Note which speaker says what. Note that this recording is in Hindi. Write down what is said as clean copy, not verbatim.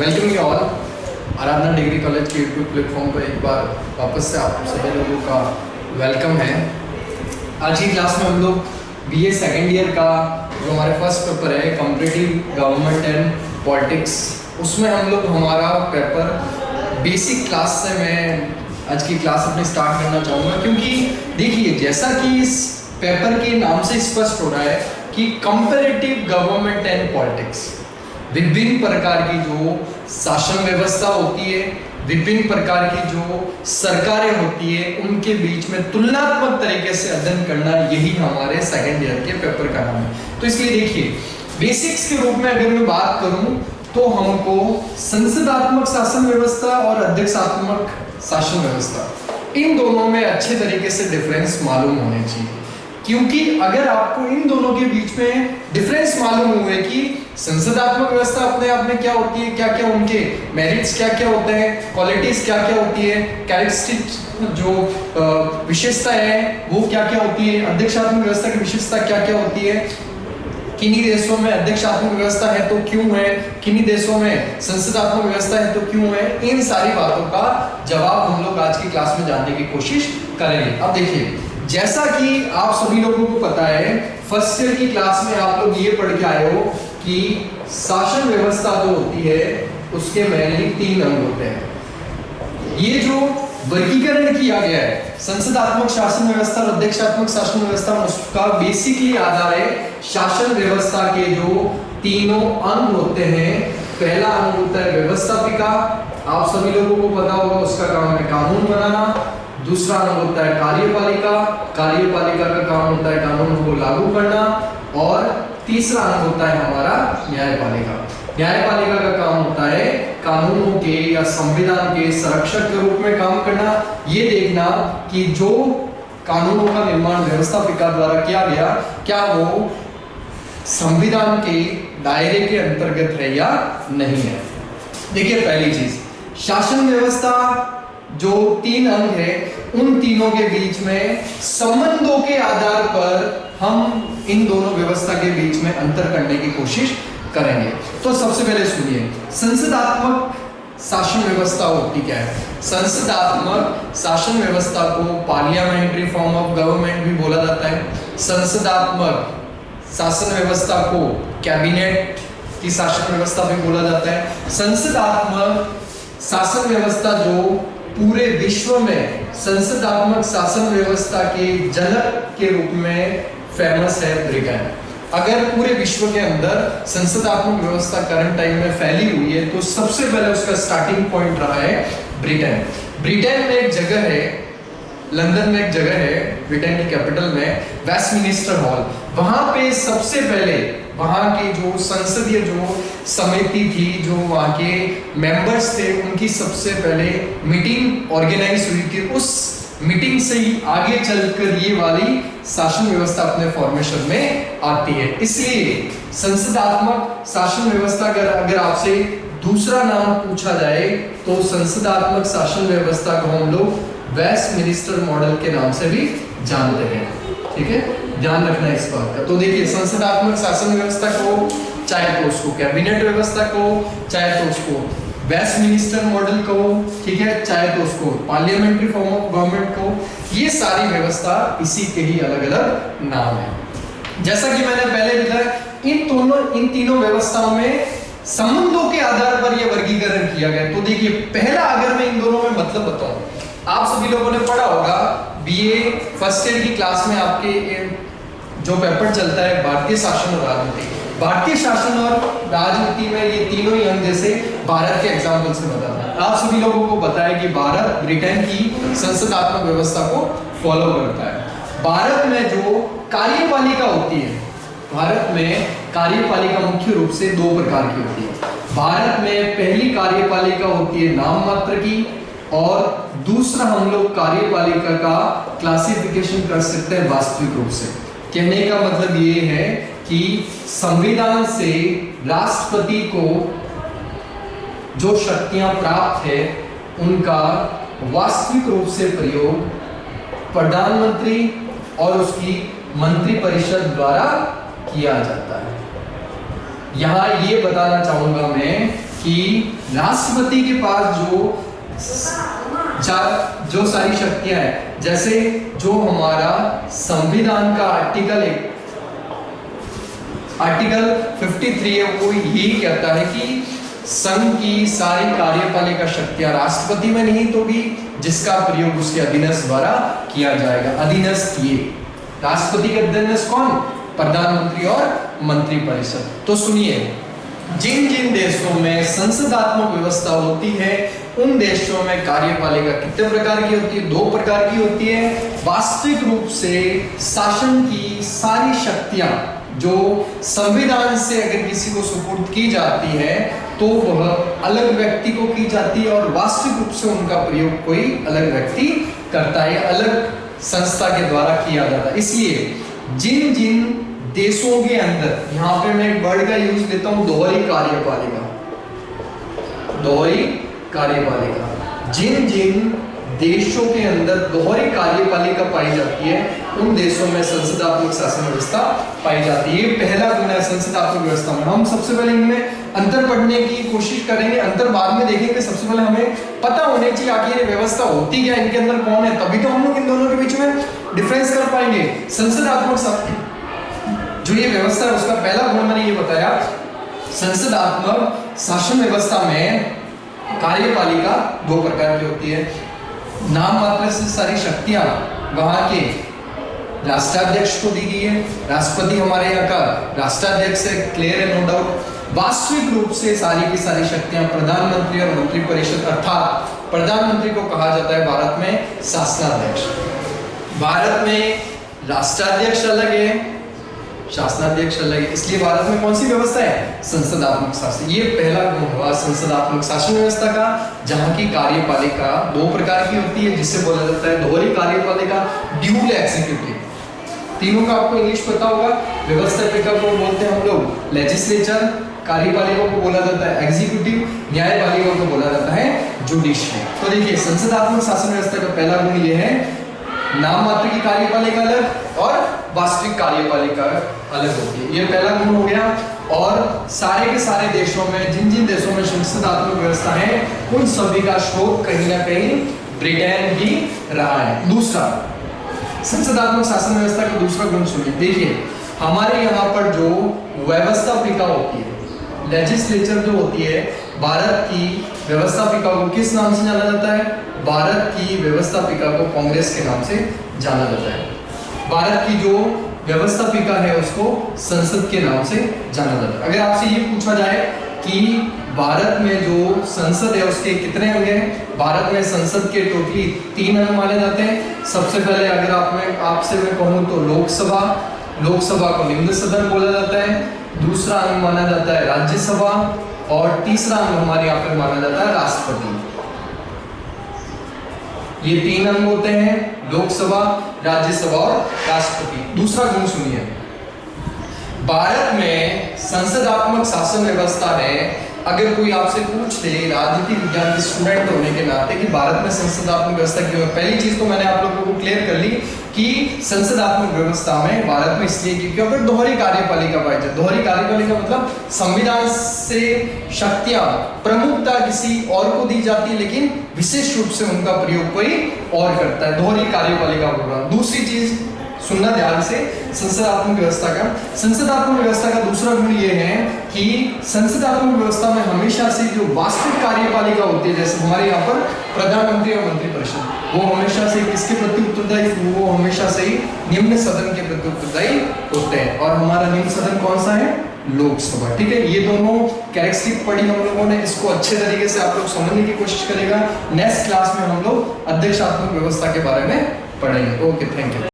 Speaker 1: Welcome you all Aradhana degree college के यूट्यूब प्लेटफॉर्म पर एक बार वापस से आप सभी लोगों का वेलकम है। आज की क्लास में हम लोग बीए सेकेंड ईयर का जो हमारे फर्स्ट पेपर है कंपैरेटिव गवर्नमेंट एंड पॉलिटिक्स, उसमें हम लोग हमारा पेपर बेसिक क्लास से मैं आज की क्लास अपनी स्टार्ट करना चाहूँगा, क्योंकि देखिए जैसा कि इस पेपर के नाम से स्पष्ट हो रहा है कि कंपैरेटिव गवर्नमेंट एंड पॉलिटिक्स, विभिन्न प्रकार की जो शासन व्यवस्था होती है, विभिन्न प्रकार की जो सरकारें होती है, उनके बीच में तुलनात्मक तरीके से अध्ययन करना, यही हमारे सेकेंड ईयर के पेपर का नाम है। तो इसलिए देखिए बेसिक्स के रूप में अगर मैं बात करूं तो हमको संसदात्मक शासन व्यवस्था और अध्यक्षात्मक शासन व्यवस्था, इन दोनों में अच्छे तरीके से डिफरेंस मालूम होने चाहिए। क्योंकि अगर आपको इन दोनों के बीच में डिफरेंस मालूम हुए कि संसदात्मक व्यवस्था अपने आप में क्या होती है, क्या क्या उनके मेरिट्स क्या क्या होते हैं, क्वालिटीज क्या क्या होती है, कैरेक्टरिस्टिक्स जो विशेषता है वो क्या क्या होती है, अध्यक्षात्मक व्यवस्था की विशेषता क्या क्या होती है, किन्हीं देशों में अध्यक्षात्मक व्यवस्था है तो क्यों है, किन्हीं देशों में संसदात्मक व्यवस्था है तो क्यों है, इन सारी बातों का जवाब हम लोग आज की क्लास में जानने की कोशिश करेंगे। अब देखिए जैसा कि आप सभी लोगों को पता है, फर्स्ट ईयर की क्लास में आप लोग ये पढ़ के आए हो कि शासन व्यवस्था जो होती है उसके मेनली 3 अंग होते हैं। ये जो वर्गीकरण किया गया है संसदात्मक शासन व्यवस्था और अध्यक्षात्मक शासन व्यवस्था, उसका बेसिकली आधार है शासन व्यवस्था के जो तीनों अंग होते हैं। पहला अंग होता है व्यवस्थापिका, आप सभी लोगों को पता होगा उसका काम है कानून बनाना। दूसरा अंग होता है कार्यपालिका, कार्यपालिका का काम होता है कानून को लागू करना। और तीसरा अंग होता है हमारा न्यायपालिका, न्यायपालिका का काम होता है कानूनों के या संविधान के संरक्षक के रूप में काम करना, ये देखना कि जो कानूनों का निर्माण व्यवस्थापिका द्वारा किया गया क्या वो संविधान के दायरे के अंतर्गत है या नहीं है। देखिए पहली चीज, शासन व्यवस्था जो 3 अंग है उन तीनों के बीच में संबंधों के आधार पर हम इन दोनों व्यवस्था के बीच में अंतर करने की कोशिश करेंगे। तो सबसे पहले सुनिए, संसदात्मक शासन व्यवस्था होती क्या है। संसदात्मक शासन व्यवस्था को पार्लियामेंट्री फॉर्म ऑफ गवर्नमेंट भी बोला जाता है। संसदात्मक शासन व्यवस्था को कैबिनेट की शासन व्यवस्था भी बोला जाता है। संसदात्मक शासन व्यवस्था जो पूरे विश्व में संसदात्मक शासन व्यवस्था के जनक के रूप में फेमस है ब्रिटेन। अगर पूरे विश्व के अंदर संसदात्मक व्यवस्था करंट टाइम में फैली हुई है तो सबसे पहले उसका स्टार्टिंग पॉइंट रहा है ब्रिटेन। ब्रिटेन में एक जगह है, लंदन में एक जगह है, ब्रिटेन की कैपिटल में वेस्टमिनिस्टर हॉल, वहां पे सबसे पहले वहां की जो संसदीय जो समिति थी, जो वहां के मेंबर्स थे, उनकी सबसे पहले मीटिंग ऑर्गेनाइज हुई थी। उस मीटिंग से ही आगे चलकर ये वाली शासन व्यवस्था अपने फॉर्मेशन में आती है। इसलिए संसदात्मक शासन व्यवस्था का अगर आपसे दूसरा नाम पूछा जाए तो संसदात्मक शासन व्यवस्था को हम लोग वेस्टमिनिस्टर मॉडल के नाम से भी जानते हैं। ठीक है, ध्यान रखना इस बात का। तो देखिए संसदात्मक शासन व्यवस्था को चाहे तो उसको कैबिनेट व्यवस्था को, चाहे तो उसको वेस्टमिनिस्टर मॉडल को, ठीक है, चाहे तो उसको पार्लियामेंट्री फॉर्म ऑफ गवर्नमेंट को, ये सारी व्यवस्था इसी के ही अलग अलग नाम है। जैसा कि मैंने पहले बताया, इन तीनों व्यवस्थाओं में संबंधों के आधार पर यह वर्गीकरण किया गया। तो देखिए पहला, अगर मैं इन दोनों में मतलब बताऊं, आप सभी लोगों ने पढ़ा होगा बीए फर्स्ट ईयर की क्लास में आपके जो पेपर चलता है भारतीय शासन और राजनीति। भारतीय शासन और राजनीति में ये तीनों ही अंग, जैसे भारत के एग्जाम्पल से बताता है, आप सभी लोगों को पता है कि भारत ब्रिटेन की संसदात्मक व्यवस्था को फॉलो करता है। भारत में जो कार्यपालिका होती है, भारत में कार्यपालिका मुख्य रूप से 2 प्रकार की होती है। भारत में पहली कार्यपालिका होती है नाम मात्र की, और दूसरा हम लोग कार्यपालिका का क्लासिफिकेशन कर सकते हैं वास्तविक रूप से। कहने का मतलब ये है कि संविधान से राष्ट्रपति को जो शक्तियां प्राप्त है उनका वास्तविक रूप से प्रयोग प्रधानमंत्री और उसकी मंत्रिपरिषद द्वारा किया जाता है। यहाँ ये बताना चाहूंगा मैं कि राष्ट्रपति के पास जो सारी शक्तियां हैं, जैसे जो हमारा संविधान का आर्टिकल 53 है, वो यही कहता है कि संघ की सारी कार्यपालिका शक्तियां राष्ट्रपति में नहीं तो भी जिसका प्रयोग उसके अधीनस्थ द्वारा किया जाएगा। अधीनस्थ ये राष्ट्रपति के अधीनस्थ कौन? प्रधानमंत्री और मंत्रिपरिषद। तो सुनिए, जिन जिन देशों में संसदात्मक व्यवस्था होती है उन देशों में कार्यपालिका कितने प्रकार की होती है? 2 प्रकार की होती है। वास्तविक रूप से शासन की सारी शक्तियां जो संविधान से अगर किसी को सुपुर्द की जाती है तो वह अलग व्यक्ति को की जाती है, और वास्तविक रूप से उनका प्रयोग कोई अलग व्यक्ति करता है, अलग संस्था के द्वारा किया जाता है। इसलिए जिन जिन देशों के अंदर, यहाँ पे मैं एक वर्ड का यूज लेता हूं, दोहरी कार्यपालिका। दोहरी कार्यपालिका, जिन जिन देशों के अंदर दोहरी कार्यपालिका पाई जाती है उन देशों में संसदात्मक शासन व्यवस्था पाई जाती है। ये पहला गुण है संसदात्मक व्यवस्था में। हम सबसे पहले इनमें अंतर पढ़ने की कोशिश करेंगे, अंतर बाद में देखेंगे। सबसे पहले हमें पता होने चाहिए आखिर ये व्यवस्था होती क्या, इनके अंदर कौन है, तभी तो हम लोग इन दोनों के बीच में डिफरेंस कर पाएंगे। संसदात्मक शासन जो ये व्यवस्था है उसका पहला गुण मैंने ये बताया, संसदात्मक शासन व्यवस्था में कार्यपालिका 2 प्रकार की होती है। नाम मात्र से सारी शक्तियां वहां के राष्ट्राध्यक्ष को दी गई है। राष्ट्रपति हमारे यहाँ का राष्ट्राध्यक्ष है, क्लियर है, नो डाउट। वास्तविक रूप से सारी की सारी शक्तियां प्रधानमंत्री और मंत्रिपरिषद, अर्थात प्रधानमंत्री को कहा जाता है भारत में शासनाध्यक्ष। भारत में राष्ट्राध्यक्ष अलग है, शासनाध्यक्ष अलग है, इसलिए भारत में कौन सी व्यवस्था है? संसदात्मक शासन। ये पहला गुण हुआ संसदात्मक शासन व्यवस्था का, जहां की कार्यपालिका 2 प्रकार की होती है, जिसे बोला जाता है दोहरी कार्यपालिका, ड्यूल एग्जीक्यूटिव। तीनों का आपको इंग्लिश पता होगा। व्यवस्थापिका को बोलते हैं हम लोग लेजिस्लेचर, कार्यपालिका को बोला जाता है एग्जीक्यूटिव, न्यायपालिका को बोला जाता है जुडिशियल। तो देखिए, संसदात्मक शासन व्यवस्था का पहला गुण ये है, नाम मात्र की कार्यपालिका अलग और वास्तविक कार्यपालिका अलग होती है। ये पहला गुण हो गया। और सारे के सारे देशों में, जिन जिन देशों में संसदात्मक व्यवस्था है उन सभी का स्रोत कहीं ना कहीं ब्रिटेन ही रहा है। दूसरा, संसदात्मक शासन व्यवस्था का दूसरा गुण सुनिए। देखिए, हमारे यहाँ पर जो व्यवस्थापिका होती है, लेजिस्लेचर जो होती है, भारत की व्यवस्थापिका को किस नाम से जाना जाता है? भारत की व्यवस्थापिका को कांग्रेस के नाम से जाना जाता है। भारत की जो व्यवस्थापिका है उसको संसद के नाम से जाना जाता है। अगर आपसे ये पूछा जाए कि भारत में जो संसद है उसके कितने अंग हैं? भारत में संसद के टोटली 3 अंग माने जाते हैं। सबसे पहले अगर आपसे मैं कहूँ तो लोकसभा को निम्न सदन बोला जाता है। दूसरा अंग माना जाता है राज्यसभा, और तीसरा अंग हमारे यहाँ पर माना जाता है राष्ट्रपति। ये 3 अंग होते हैं, लोकसभा, राज्यसभा और राष्ट्रपति। दूसरा गुण सुनिए, भारत में संसदात्मक शासन व्यवस्था है। अगर कोई आपसे पूछ ले राजनीति विज्ञान के स्टूडेंट होने के नाते कि भारत में संसदात्मक व्यवस्था क्यों है, पहली चीज तो मैंने आप लोगों को क्लियर कर ली कि संसदात्मक व्यवस्था में भारत में इसलिए क्योंकि अगर दोहरी कार्यपालिका पाई जाए। दोहरी कार्यपालिका मतलब संविधान से शक्तियां प्रमुखता किसी और को दी जाती है, लेकिन विशेष रूप से उनका प्रयोग कोई और करता है। दोहरी कार्यपालिका बोल रहा हूं। दूसरी चीज सुनना ध्यान से, संसदात्मक व्यवस्था का दूसरा गुण ये है कि संसदात्मक व्यवस्था में हमेशा से जो वास्तविक कार्यपालिका होती है, जैसे हमारे यहाँ पर प्रधानमंत्री और मंत्रिपरिषद, वो हमेशा से किसके प्रति उत्तरदायी? वो हमेशा से ही निम्न सदन के प्रति उत्तरदायी होते हैं। और हमारा निम्न सदन कौन सा है? लोकसभा। ठीक है, ये दोनों कैरेक्टरिस्टिक पढ़ी हम लोगों ने, इसको अच्छे तरीके से आप लोग समझने की कोशिश करेगा। नेक्स्ट क्लास में हम लोग अध्यक्षात्मक व्यवस्था के बारे में पढ़ेंगे। Okay, thank you.